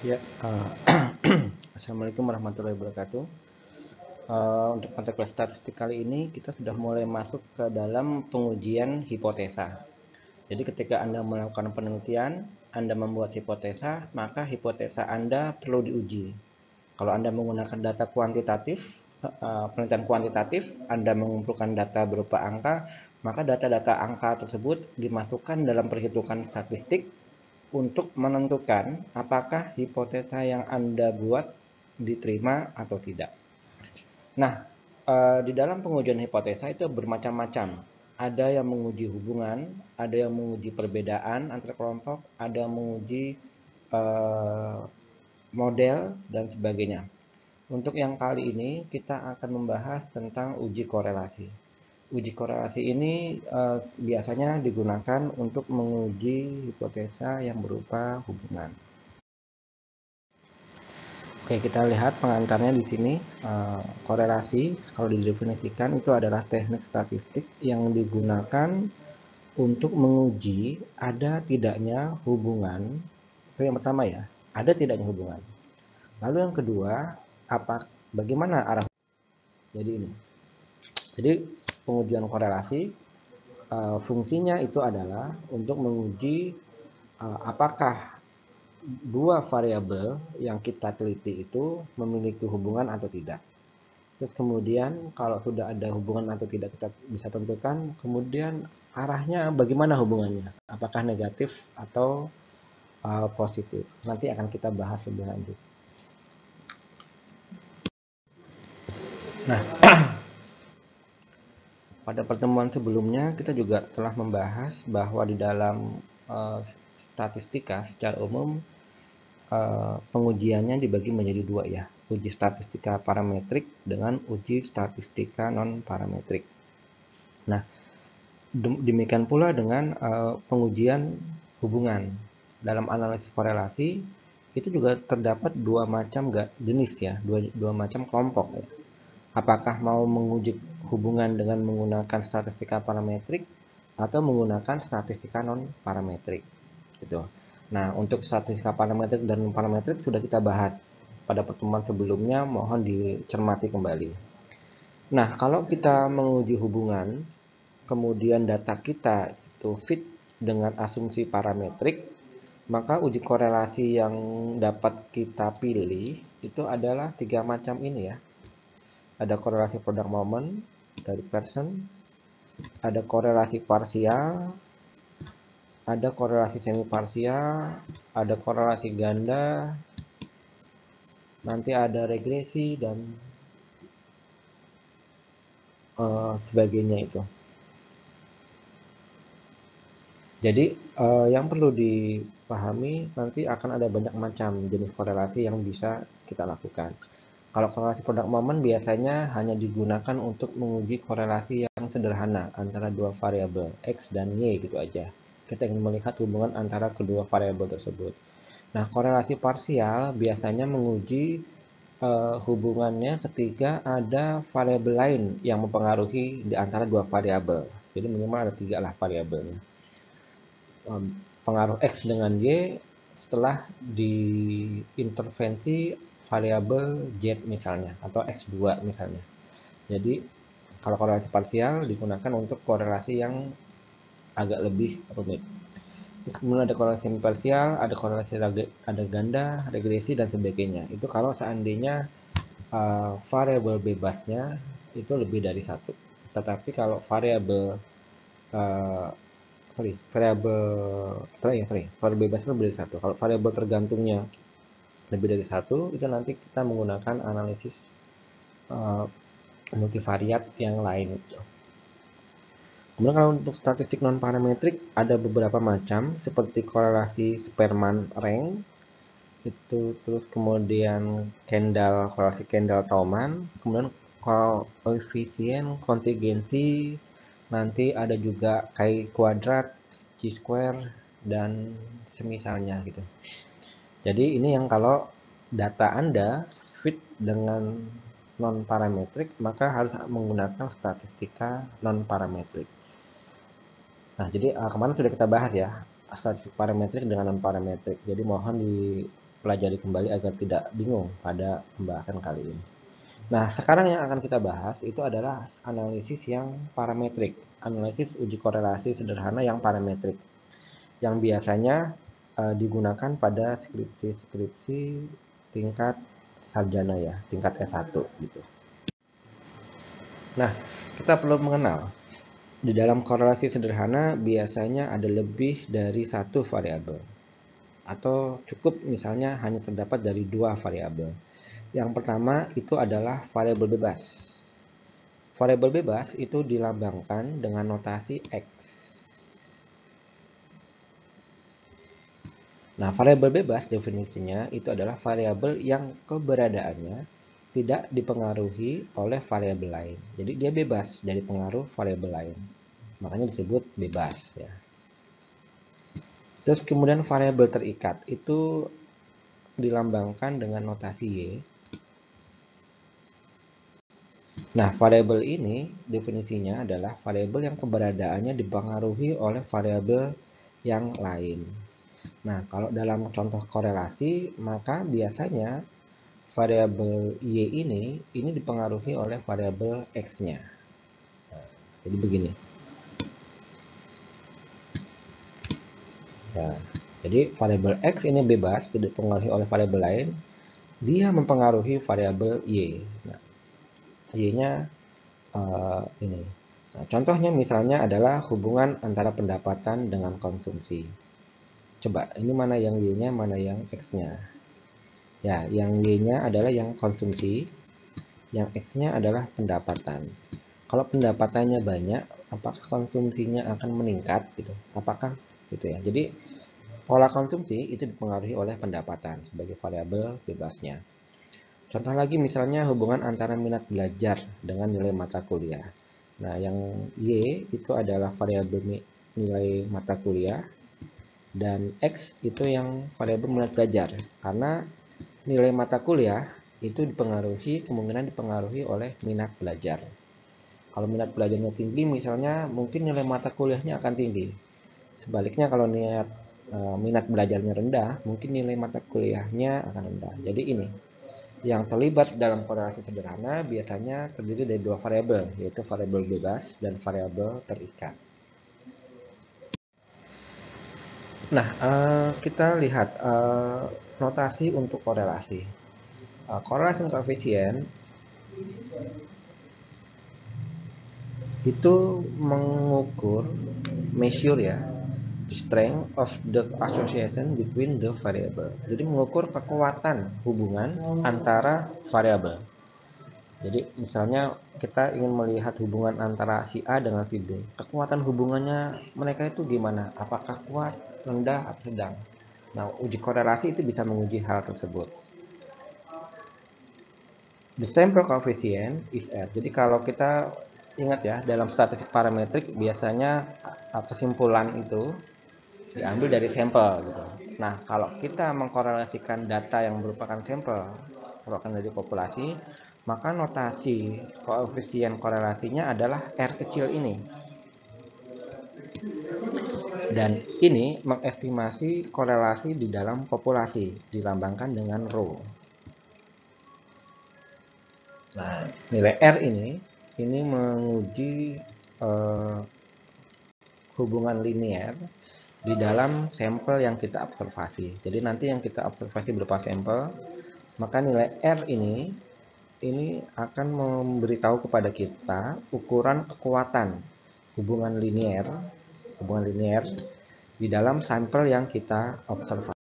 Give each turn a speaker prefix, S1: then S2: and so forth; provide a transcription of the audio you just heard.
S1: Ya, Assalamualaikum warahmatullahi wabarakatuh. Untuk mata kuliah statistik kali ini kita sudah mulai masuk ke dalam pengujian hipotesa. Jadi ketika Anda melakukan penelitian, Anda membuat hipotesa, maka hipotesa Anda perlu diuji. Kalau Anda menggunakan data kuantitatif, penelitian kuantitatif, Anda mengumpulkan data berupa angka, maka data-data angka tersebut dimasukkan dalam perhitungan statistik untuk menentukan apakah hipotesa yang Anda buat diterima atau tidak. Nah, di dalam pengujian hipotesa itu bermacam-macam. Ada yang menguji hubungan, ada yang menguji perbedaan antar kelompok, ada yang menguji model, dan sebagainya. Untuk yang kali ini kita akan membahas tentang uji korelasi. Uji korelasi ini biasanya digunakan untuk menguji hipotesa yang berupa hubungan. Oke, kita lihat pengantarnya di sini. Korelasi kalau didefinisikan itu adalah teknik statistik yang digunakan untuk menguji ada tidaknya hubungan. Itu yang pertama ya, ada tidaknya hubungan. Lalu yang kedua, bagaimana arah. Jadi ini. Jadi pengujian korelasi fungsinya itu adalah untuk menguji apakah dua variabel yang kita teliti itu memiliki hubungan atau tidak. Terus kemudian kalau sudah ada hubungan atau tidak kita bisa tentukan, kemudian arahnya bagaimana hubungannya, apakah negatif atau positif. Nanti akan kita bahas lebih lanjut. Nah, pada pertemuan sebelumnya kita juga telah membahas bahwa di dalam statistika secara umum pengujiannya dibagi menjadi dua ya, uji statistika parametrik dengan uji statistika non parametrik. Nah, demikian pula dengan pengujian hubungan. Dalam analisis korelasi itu juga terdapat dua macam jenis ya, dua macam kelompok ya. Apakah mau menguji hubungan dengan menggunakan statistika parametrik atau menggunakan statistika non parametrik gitu. Nah, untuk statistika parametrik dan non parametrik sudah kita bahas pada pertemuan sebelumnya, mohon dicermati kembali. Nah, kalau kita menguji hubungan, kemudian data kita itu fit dengan asumsi parametrik, maka uji korelasi yang dapat kita pilih itu adalah tiga macam ini ya. Ada korelasi product moment dari Pearson, ada korelasi parsial, ada korelasi semi parsial, ada korelasi ganda, nanti ada regresi dan sebagainya itu. Jadi yang perlu dipahami nanti akan ada banyak macam jenis korelasi yang bisa kita lakukan. Kalau korelasi product moment biasanya hanya digunakan untuk menguji korelasi yang sederhana antara dua variabel X dan Y gitu aja. Kita ingin melihat hubungan antara kedua variabel tersebut. Nah, korelasi parsial biasanya menguji hubungannya ketika ada variabel lain yang mempengaruhi di antara dua variabel. Jadi minimal ada tiga lah variabelnya. Pengaruh X dengan Y setelah diintervensi variabel Z misalnya atau X2 misalnya. Jadi kalau korelasi parsial digunakan untuk korelasi yang agak lebih rumit. Kemudian ada korelasi parsial, ada korelasi ada ganda, regresi dan sebagainya. Itu kalau seandainya variabel bebasnya itu lebih dari satu. Tetapi kalau variabel variabel bebas itu lebih dari satu. Kalau variabel tergantungnya lebih dari satu, itu nanti kita menggunakan analisis multivariat yang lain. Kemudian kalau untuk statistik non parametrik ada beberapa macam seperti korelasi Spearman rank itu, terus kemudian korelasi Kendall-Tauman, kemudian koefisien kontingensi, nanti ada juga chi kuadrat, chi square dan semisalnya gitu. Jadi ini yang kalau data Anda fit dengan non parametrik maka harus menggunakan statistika non parametrik. Nah, jadi kemarin sudah kita bahas ya statistik parametrik dengan non parametrik. Jadi mohon pelajari kembali agar tidak bingung pada pembahasan kali ini. Nah, sekarang yang akan kita bahas itu adalah analisis yang parametrik, analisis uji korelasi sederhana yang parametrik, yang biasanya digunakan pada skripsi-skripsi tingkat sarjana ya, tingkat S1 gitu. Nah, kita perlu mengenal di dalam korelasi sederhana biasanya ada lebih dari satu variabel, atau cukup misalnya hanya terdapat dari dua variabel. Yang pertama itu adalah variabel bebas. Variabel bebas itu dilambangkan dengan notasi X. Nah, variabel bebas definisinya itu adalah variabel yang keberadaannya tidak dipengaruhi oleh variabel lain. Jadi dia bebas dari pengaruh variabel lain. Makanya disebut bebas ya. Terus kemudian variabel terikat itu dilambangkan dengan notasi Y. Nah, variabel ini definisinya adalah variabel yang keberadaannya dipengaruhi oleh variabel yang lain. Nah, kalau dalam contoh korelasi, maka biasanya variabel Y ini dipengaruhi oleh variabel X-nya. Nah, jadi begini. Nah, jadi variabel X ini bebas, tidak dipengaruhi oleh variabel lain. Dia mempengaruhi variabel Y. Nah, Y-nya ini. Nah, contohnya misalnya adalah hubungan antara pendapatan dengan konsumsi. Coba, ini mana yang Y-nya, mana yang X-nya. Ya, yang Y-nya adalah yang konsumsi, yang X-nya adalah pendapatan. Kalau pendapatannya banyak, apakah konsumsinya akan meningkat gitu? Apakah gitu ya. Jadi pola konsumsi itu dipengaruhi oleh pendapatan sebagai variabel bebasnya. Contoh lagi misalnya hubungan antara minat belajar dengan nilai mata kuliah. Nah, yang Y itu adalah variabel nilai mata kuliah dan X itu yang variabel minat belajar. Karena nilai mata kuliah itu kemungkinan dipengaruhi oleh minat belajar. Kalau minat belajarnya tinggi misalnya mungkin nilai mata kuliahnya akan tinggi. Sebaliknya kalau minat belajarnya rendah, mungkin nilai mata kuliahnya akan rendah. Jadi ini yang terlibat dalam korelasi sederhana biasanya terdiri dari dua variabel, yaitu variabel bebas dan variabel terikat. Nah, kita lihat notasi untuk korelasi. Korelasi koefisien itu mengukur, measure ya, the strength of the association between the variable. Jadi mengukur kekuatan hubungan antara variabel. Jadi misalnya kita ingin melihat hubungan antara si A dengan si B. Kekuatan hubungannya mereka itu gimana? Apakah kuat, rendah, atau sedang? Nah, uji korelasi itu bisa menguji hal tersebut. The sample coefficient is R. Jadi kalau kita ingat ya, dalam statistik parametrik biasanya kesimpulan itu diambil dari sampel gitu. Nah, kalau kita mengkorelasikan data yang merupakan sampel, merupakan dari populasi, maka notasi koefisien korelasinya adalah R kecil ini. Dan ini mengestimasi korelasi di dalam populasi, dilambangkan dengan rho. Nah, nilai R ini menguji hubungan linear di dalam sampel yang kita observasi. Jadi nanti yang kita observasi berupa sampel, maka nilai R ini akan memberitahu kepada kita ukuran kekuatan hubungan linear di dalam sampel yang kita observasi.